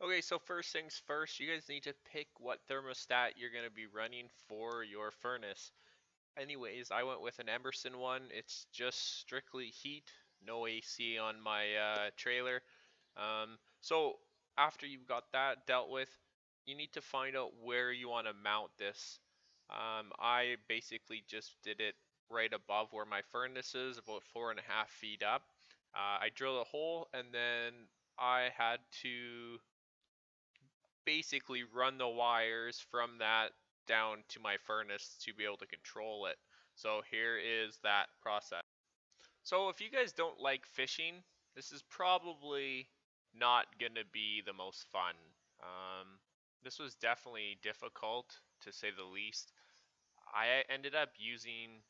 Okay, so first things first, you guys need to pick what thermostat you're going to be running for your furnace. Anyways, I went with an Emerson one. It's just strictly heat, no AC on my trailer. So after you've got that dealt with, you need to find out where you want to mount this. I basically just did it right above where my furnace is, about 4.5 feet up. I drilled a hole and then I had to basically run the wires from that down to my furnace to be able to control it. So here is that process. So if you guys don't like fishing, this is probably not going to be the most fun. This was definitely difficult to say the least. I ended up using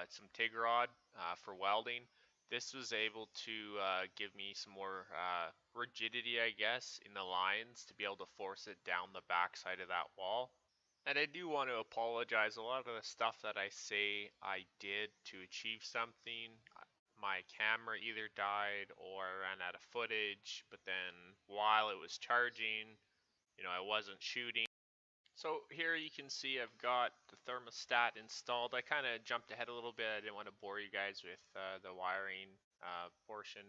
some TIG rod for welding. This was able to give me some more rigidity, I guess, in the lines to be able to force it down the backside of that wall. And I do want to apologize. A lot of the stuff that I say I did to achieve something, my camera either died or I ran out of footage, but then while it was charging, I wasn't shooting. So here you can see I've got the thermostat installed. I kind of jumped ahead a little bit. I didn't want to bore you guys with the wiring portion.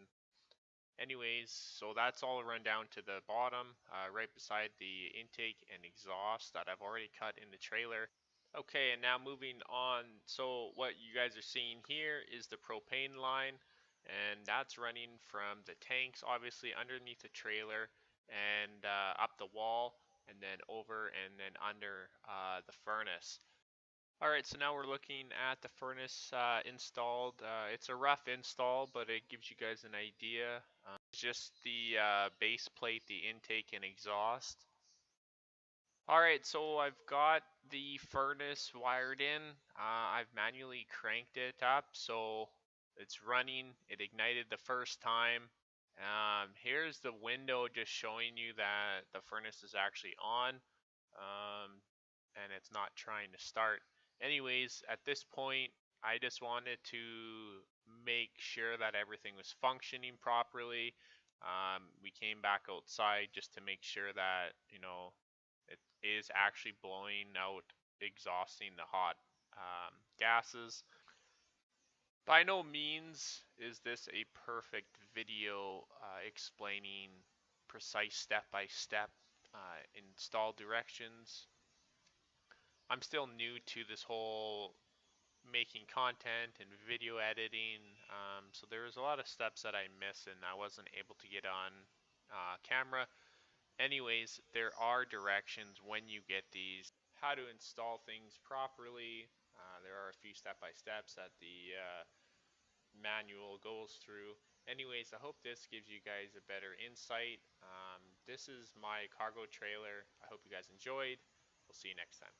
Anyways, so that's all run down to the bottom, right beside the intake and exhaust that I've already cut in the trailer. Okay, and now moving on. So what you guys are seeing here is the propane line, and that's running from the tanks, obviously underneath the trailer, and up the wall, and then over and then under the furnace. All right, so now we're looking at the furnace installed. It's a rough install, but it gives you guys an idea. It's just the base plate, the intake and exhaust. All right, so I've got the furnace wired in. I've manually cranked it up, so it's running. It ignited the first time. Here's the window just showing you that the furnace is actually on, um, and it's not trying to start. Anyways, at this point, I just wanted to make sure that everything was functioning properly. We came back outside just to make sure that, it is actually blowing out, exhausting the hot gases. By no means is this a perfect video explaining precise step-by-step install directions. I'm still new to this whole making content and video editing, so there was a lot of steps that I missed and I wasn't able to get on camera. Anyways, there are directions when you get these, how to install things properly. There are a few step-by-steps that the manual goes through. Anyways, I hope this gives you guys a better insight. This is my cargo trailer. I hope you guys enjoyed. We'll see you next time.